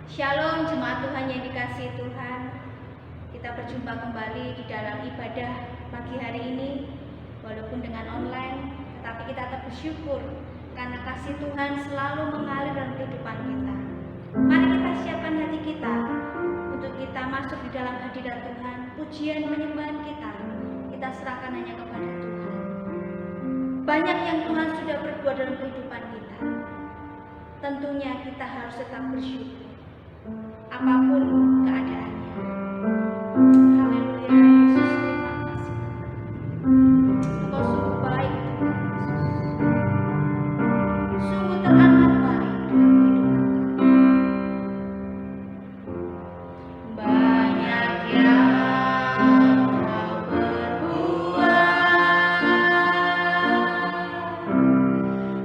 Shalom jemaat Tuhan yang dikasihi Tuhan. Kita berjumpa kembali di dalam ibadah pagi hari ini. Walaupun dengan online, tetapi kita tetap bersyukur karena kasih Tuhan selalu mengalir dalam kehidupan kita. Mari kita siapkan hati kita untuk kita masuk di dalam hadirat Tuhan. Pujian penyembahan kita serahkan hanya kepada Tuhan. Banyak yang Tuhan sudah berbuat dalam kehidupan kita. Tentunya kita harus tetap bersyukur apapun keadaannya. Haleluya, Yesus, terima kasih. Engkau sungguh baik, Tuhan Yesus. Sungguh teramat baik dalam kehidupan kami. Banyak yang Kau perbuat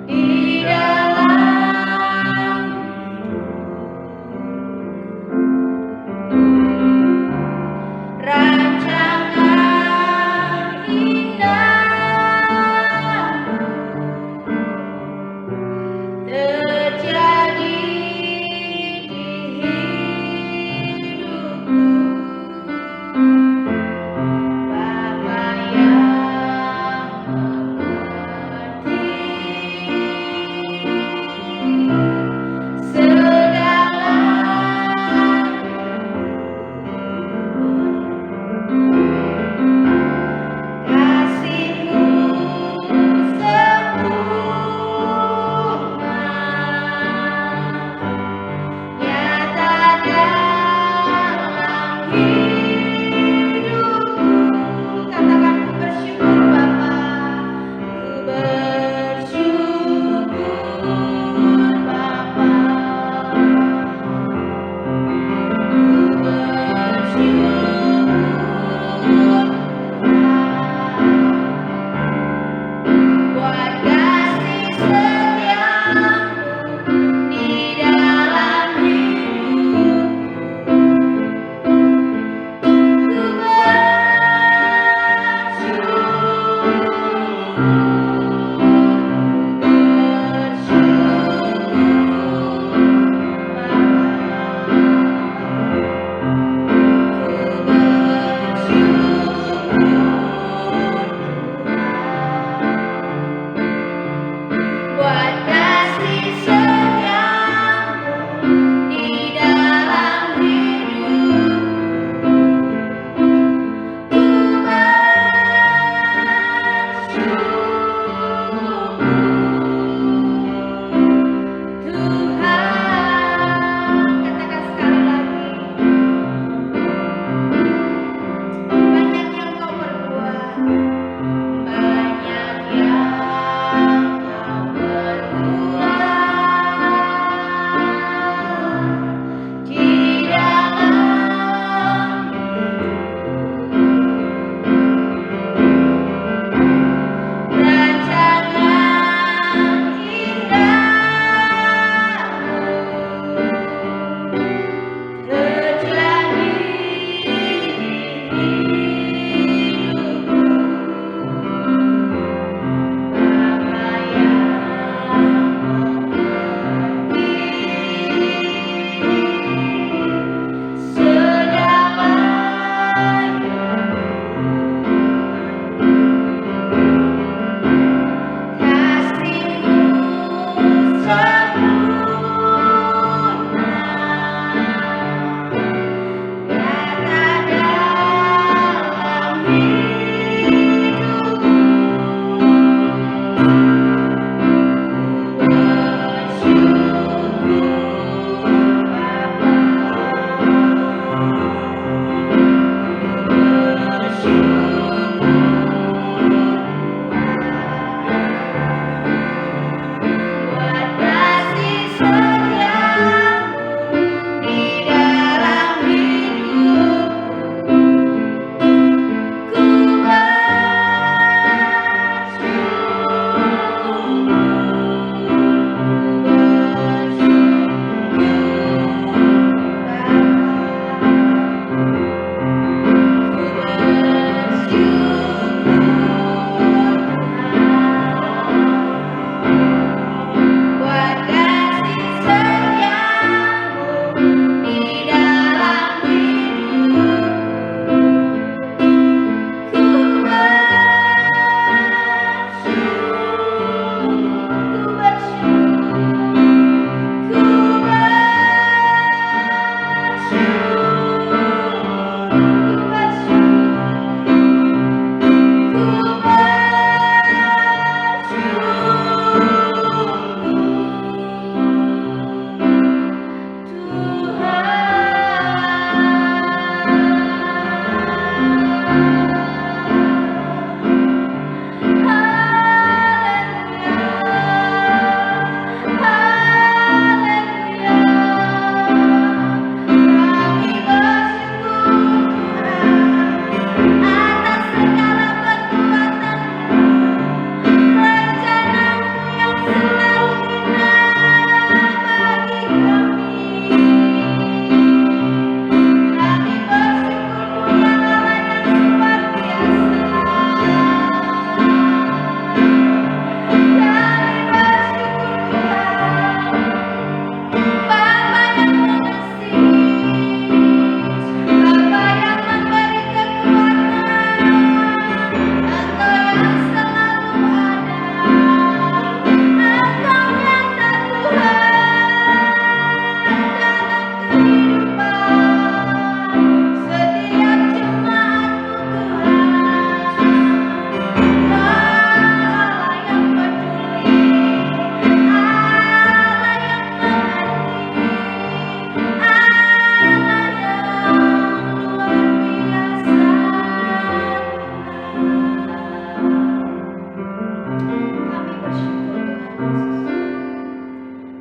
di dalam rancangan indah.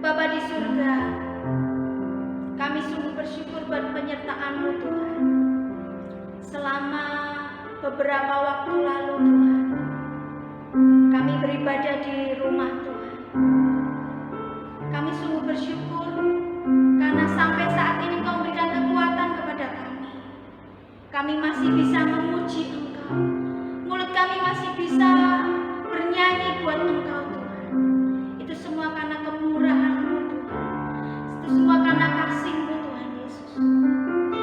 Bapa di surga, kami sungguh bersyukur buat penyertaan-Mu Tuhan. Selama beberapa waktu lalu Tuhan, kami beribadah di rumah Tuhan. Kami sungguh bersyukur karena sampai saat ini Engkau memberikan kekuatan kepada kami. Kami masih bisa memuji Engkau. Mulut kami masih bisa bernyanyi buat Engkau Tuhan. Itu semua karena kemurahan-Mu Tuhan. Itu semua karena kasih-Mu Tuhan Yesus.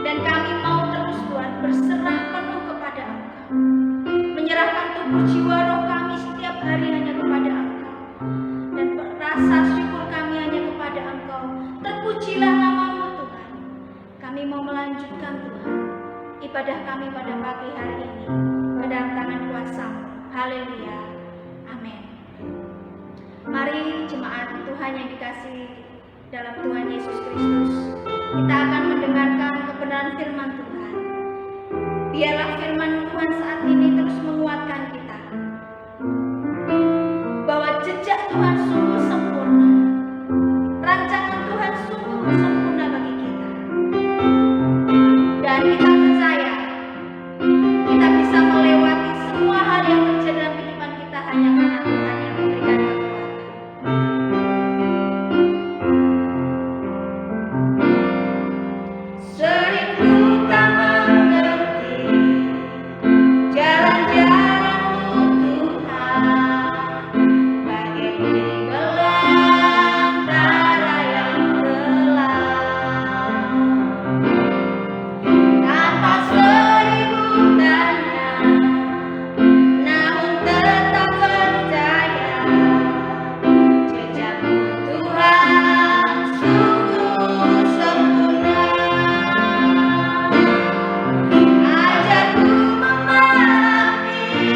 Dan kami mau terus Tuhan berserah penuh kepada Engkau. Menyerahkan tubuh jiwa roh kami setiap hari hanya kepada Engkau. Dan rasa syukur kami hanya kepada Engkau. Terpujilah nama-Mu Tuhan. Kami mau melanjutkan Tuhan ibadah kami pada pagi hari ini ke dalam tangan kuasa-Mu. Haleluya. Amin. Mari jemaat Tuhan yang dikasihi dalam Tuhan Yesus Kristus, kita akan mendengarkan kebenaran firman Tuhan. Biarlah firman Tuhan saat ini terus menguatkan kita bahwa jejak Tuhan sungguh sempurna. Rancangan Tuhan sungguh sempurna bagi kita. Dan kita percaya kita bisa melewati semua hal yang terjadi dalam kehidupan kita hanya karena Tuhan yang memberikan kekuatan. Sering ku tak mengerti jalan-jalan-Mu Tuhan, bagai di belantara yang gelap. Tanpa seribu tanya, namun tetap percaya, jejak-Mu Tuhan sungguh sempurna. Ajarku memahami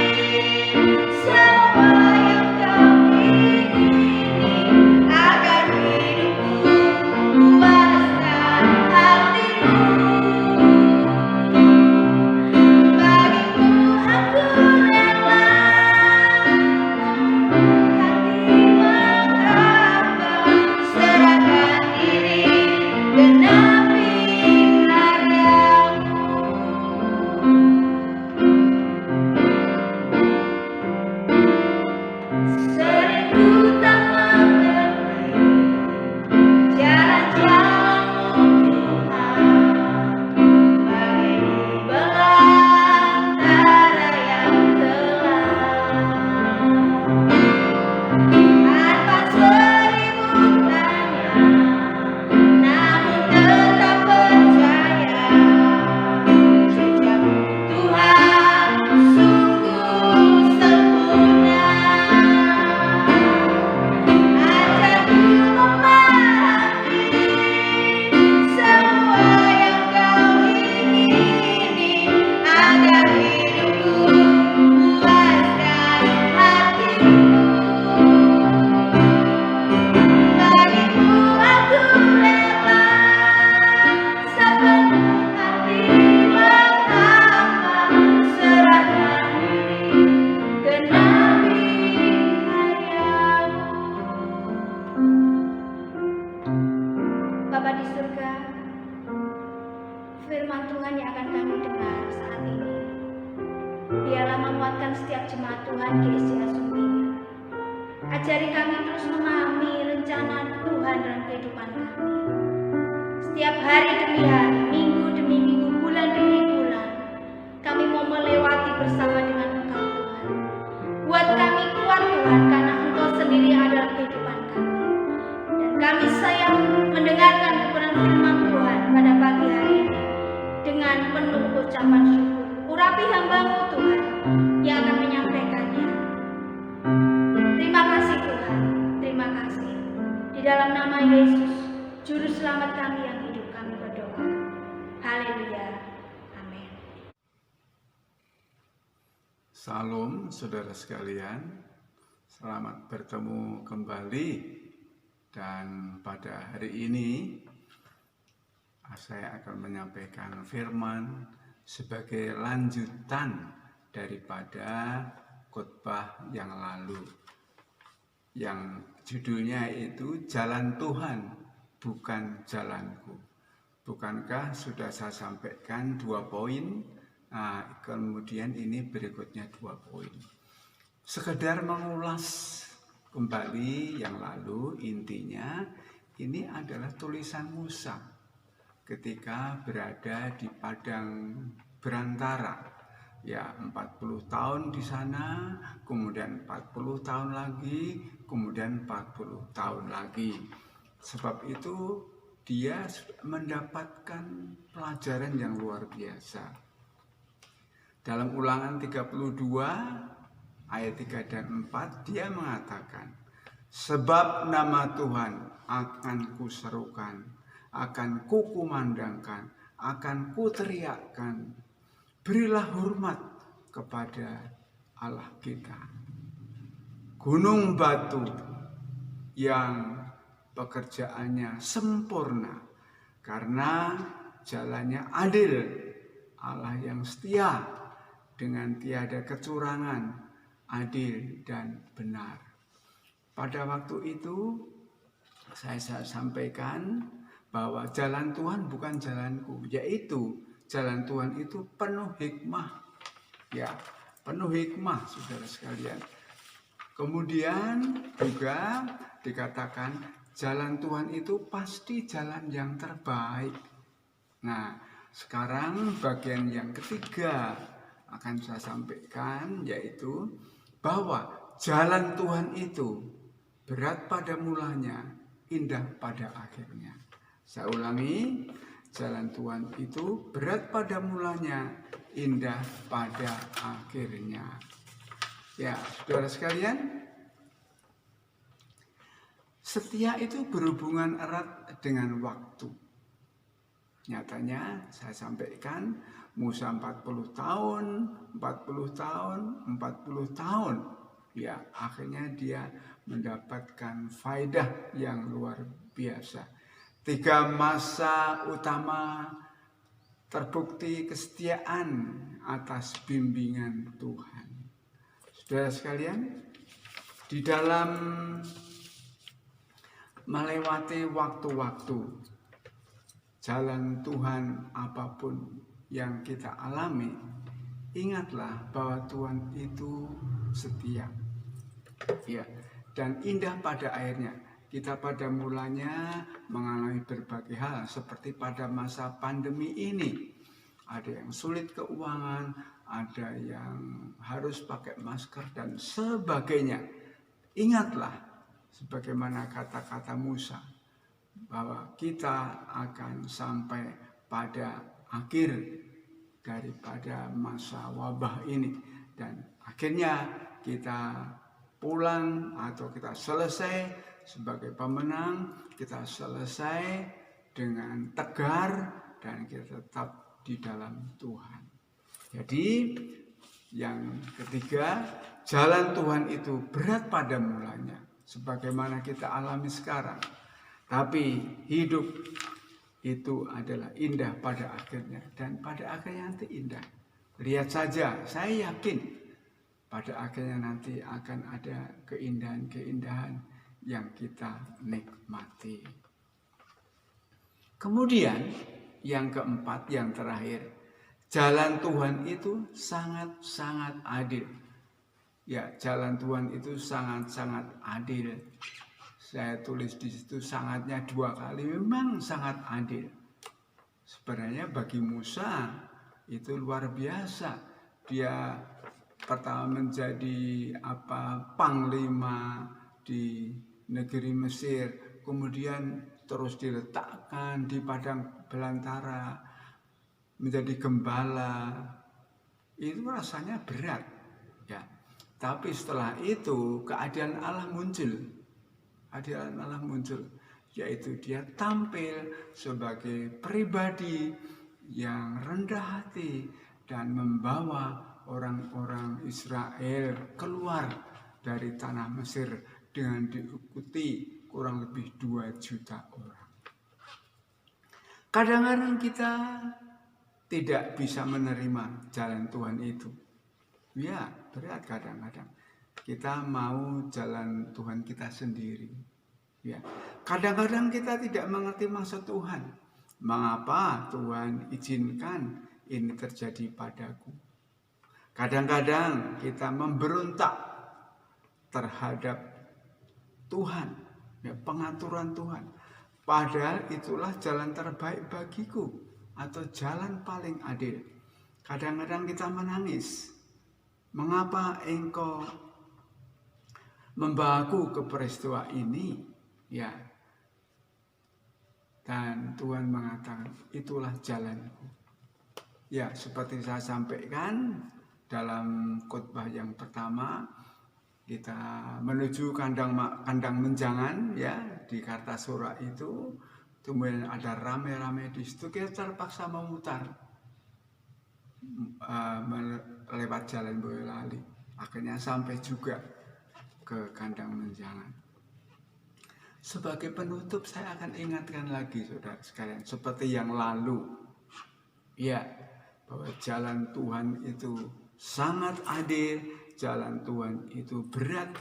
semua yang Kau ingini, agar hidupku puaskan hati-Mu. Bagimu aku rela hati menghamba, serahkan diri genapi karya-Mu. Sering ku tak mengerti jalan-jalan-Mu Tuhan, bagai di belantara yang gelap. Tanpa seribu tanya, namun tetap percaya, jejak-Mu Tuhan sungguh sempurna. Ajarku memahami semua yang Kau ingini, agar hidupku puaskan hati-Mu. Bagimu aku rela sepenuh hati menghamba, serahkan diri genapi karya-Mu. Bapa di surga, firman Tuhan yang akan kami dengar saat ini, biarlah menguatkan setiap jemaat Tuhan di SCA Sumpinya. Ajari kami terus memahami rencana Tuhan dalam kehidupan kami. Setiap hari demi hari, minggu demi minggu, bulan demi bulan, kami mau melewati bersama dengan Engkau Tuhan. Buat kami kuat Tuhan, karena Engkau sendiri yang ada dalam kehidupan kami. Dan kami sayang mendengarkan kebenaran firman Tuhan pada pagi hari ini dengan penuh ucapan syukur. Urapi hamba-Mu Tuhan yang akan menyampaikannya. Terima kasih Tuhan, terima kasih. Di dalam nama Yesus, Juru Selamat kami yang hidup, kami berdoa. Haleluya. Amin. Salam saudara sekalian, selamat bertemu kembali. Dan pada hari ini saya akan menyampaikan firman sebagai lanjutan daripada khotbah yang lalu. yang judulnya itu Jalan Tuhan, bukan jalanku. Bukankah sudah saya sampaikan 2 poin? Nah, kemudian ini berikutnya 2 poin. Sekedar mengulas kembali yang lalu, intinya ini adalah tulisan Musa ketika berada di padang berantara. Ya, 40 tahun di sana, kemudian 40 tahun lagi, kemudian 40 tahun lagi. Sebab itu dia mendapatkan pelajaran yang luar biasa. Dalam Ulangan 32 ayat 3 dan 4 dia mengatakan, sebab nama Tuhan akan kuserukan, akan kukumandangkan, akan kuteriakkan, berilah hormat kepada Allah kita. Gunung batu yang pekerjaannya sempurna karena jalannya adil, Allah yang setia dengan tiada kecurangan, adil dan benar. Pada waktu itu saya sampaikan bahwa jalan Tuhan bukan jalanku, yaitu jalan Tuhan itu penuh hikmah. Ya, penuh hikmah, saudara sekalian. Kemudian juga dikatakan jalan Tuhan itu pasti jalan yang terbaik. Nah, sekarang bagian yang ketiga akan saya sampaikan, yaitu bahwa jalan Tuhan itu berat pada mulanya, indah pada akhirnya. Saya ulangi, jalan Tuhan itu berat pada mulanya, indah pada akhirnya. Ya, saudara sekalian, setia itu berhubungan erat dengan waktu. Nyatanya saya sampaikan Musa 40 tahun, 40 tahun, 40 tahun. Ya, akhirnya dia mendapatkan faedah yang luar biasa. 3 masa utama terbukti kesetiaan atas bimbingan Tuhan. Saudara sekalian, di dalam melewati waktu-waktu, jalan Tuhan apapun yang kita alami, ingatlah bahwa Tuhan itu setia. Ya, dan indah pada akhirnya. Kita pada mulanya mengalami berbagai hal seperti pada masa pandemi ini. Ada yang sulit keuangan, ada yang harus pakai masker dan sebagainya. Ingatlah sebagaimana kata-kata Musa bahwa kita akan sampai pada akhir daripada masa wabah ini, dan akhirnya kita pulang atau kita selesai sebagai pemenang, kita selesai dengan tegar dan kita tetap di dalam Tuhan. Jadi yang ketiga, jalan Tuhan itu berat pada mulanya sebagaimana kita alami sekarang, tapi hidup itu adalah indah pada akhirnya, dan pada akhirnya nanti indah. Lihat saja, saya yakin pada akhirnya nanti akan ada keindahan-keindahan yang kita nikmati. Kemudian yang keempat, yang terakhir, jalan Tuhan itu sangat-sangat adil. Ya, jalan Tuhan itu sangat-sangat adil. Saya tulis di situ sangatnya 2 kali, memang sangat adil. Sebenarnya bagi Musa itu luar biasa. Dia pertama menjadi panglima di negeri Mesir, kemudian terus diletakkan di padang belantara menjadi gembala. Itu rasanya berat, ya. Tapi setelah itu keadilan Allah muncul. Keadilan Allah muncul, yaitu dia tampil sebagai pribadi yang rendah hati dan membawa orang-orang Israel keluar dari tanah Mesir dengan diikuti kurang lebih 2 juta orang. Kadang-kadang kita tidak bisa menerima jalan Tuhan itu. Ya, berat kadang-kadang. kita mau jalan Tuhan kita sendiri. Ya, kadang-kadang kita tidak mengerti maksud Tuhan. Mengapa Tuhan izinkan ini terjadi padaku? Kadang-kadang kita memberontak terhadap Tuhan, ya, pengaturan Tuhan. Padahal itulah jalan terbaik bagiku atau jalan paling adil. Kadang-kadang kita menangis. Mengapa engkau membawaku ke peristiwa ini? Ya. Dan Tuhan mengatakan, itulah jalanku. Ya, seperti saya sampaikan dalam khotbah yang pertama, kita menuju kandang menjangan ya di Kartasura itu, kemudian ada rame-rame di situ, kita terpaksa memutar lewat jalan Boyolali. Akhirnya sampai juga ke kandang menjangan. Sebagai penutup saya akan ingatkan lagi saudara sekalian, seperti yang lalu, ya, bahwa jalan Tuhan itu sangat adil, jalan Tuhan itu berat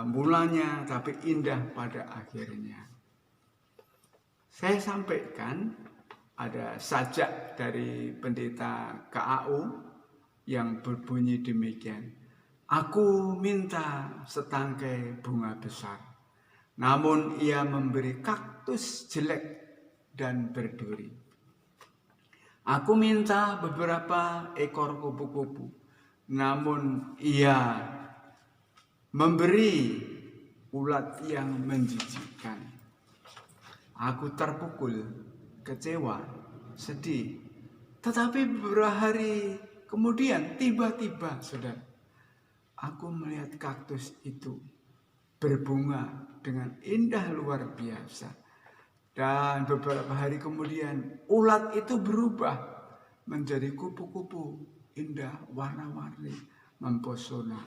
mulanya tapi indah pada akhirnya. Saya sampaikan ada sajak dari pendeta KAU yang berbunyi demikian. Aku minta setangkai bunga besar, namun ia memberi kaktus jelek dan berduri. Aku minta beberapa ekor kupu-kupu, namun ia memberi ulat yang menjijikkan. Aku terpukul, kecewa, sedih. Tetapi beberapa hari kemudian tiba-tiba, saudara, aku melihat kaktus itu berbunga dengan indah luar biasa. Dan beberapa hari kemudian ulat itu berubah menjadi kupu-kupu indah, warna-warni, mempesona,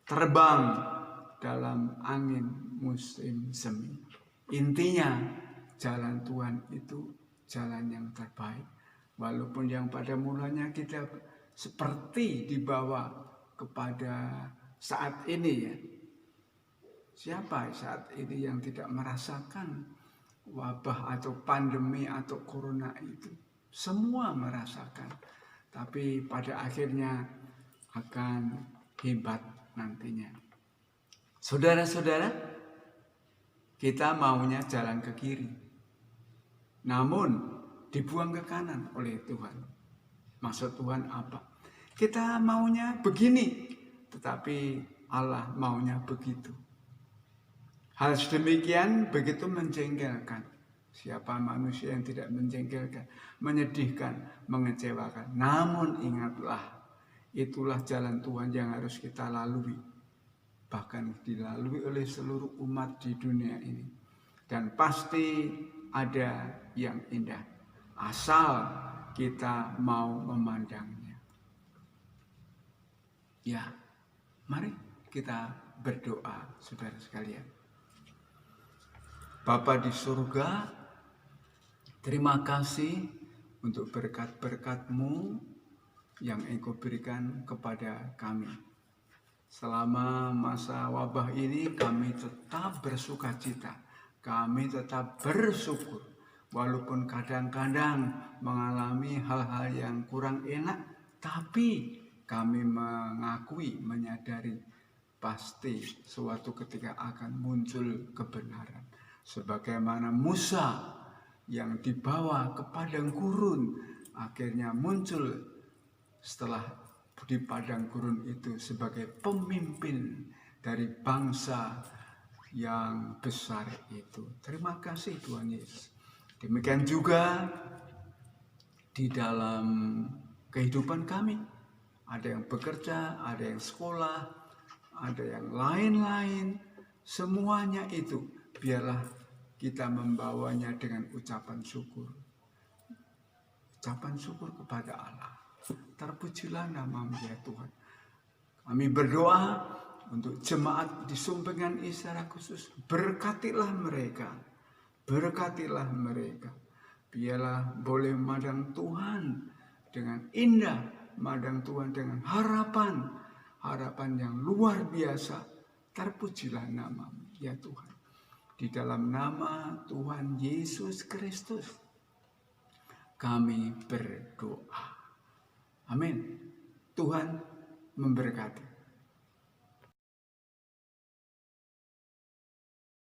terbang dalam angin musim semi. Intinya jalan Tuhan itu jalan yang terbaik. Walaupun yang pada mulanya kita seperti dibawa kepada saat ini ya. Siapa saat ini yang tidak merasakan wabah atau pandemi atau corona itu? Semua merasakan. Tapi pada akhirnya akan hebat nantinya. Saudara-saudara, kita maunya jalan ke kiri. Namun dibuang ke kanan oleh Tuhan. Maksud Tuhan apa? Kita maunya begini, tetapi Allah maunya begitu. Hal sedemikian begitu menjengkelkan. Siapa manusia yang tidak menjengkelkan, menyedihkan, mengecewakan. Namun ingatlah, itulah jalan Tuhan yang harus kita lalui. Bahkan dilalui oleh seluruh umat di dunia ini. Dan pasti ada yang indah. Asal kita mau memandangnya. Ya, mari kita berdoa, saudara sekalian. Bapa di surga, terima kasih untuk berkat-berkat-Mu yang Engkau berikan kepada kami. Selama masa wabah ini kami tetap bersukacita, kami tetap bersyukur. Walaupun kadang-kadang mengalami hal-hal yang kurang enak, tapi kami mengakui, menyadari pasti suatu ketika akan muncul kebenaran. Sebagaimana Musa yang dibawa ke padang gurun, akhirnya muncul setelah di padang gurun itu sebagai pemimpin dari bangsa yang besar itu. Terima kasih Tuhan Yesus. Demikian juga di dalam kehidupan kami. Ada yang bekerja, ada yang sekolah, ada yang lain-lain. Semuanya itu biarlah kita membawanya dengan ucapan syukur. Ucapan syukur kepada Allah. Terpujilah nama-Mu ya Tuhan. Kami berdoa untuk jemaat di Sumpengan secara khusus. Berkatilah mereka. Berkatilah mereka. Biarlah boleh memandang Tuhan dengan indah. Memandang Tuhan dengan harapan. harapan yang luar biasa. Terpujilah nama-Mu ya Tuhan. Di dalam nama Tuhan Yesus Kristus kami berdoa. Amin. Tuhan memberkati.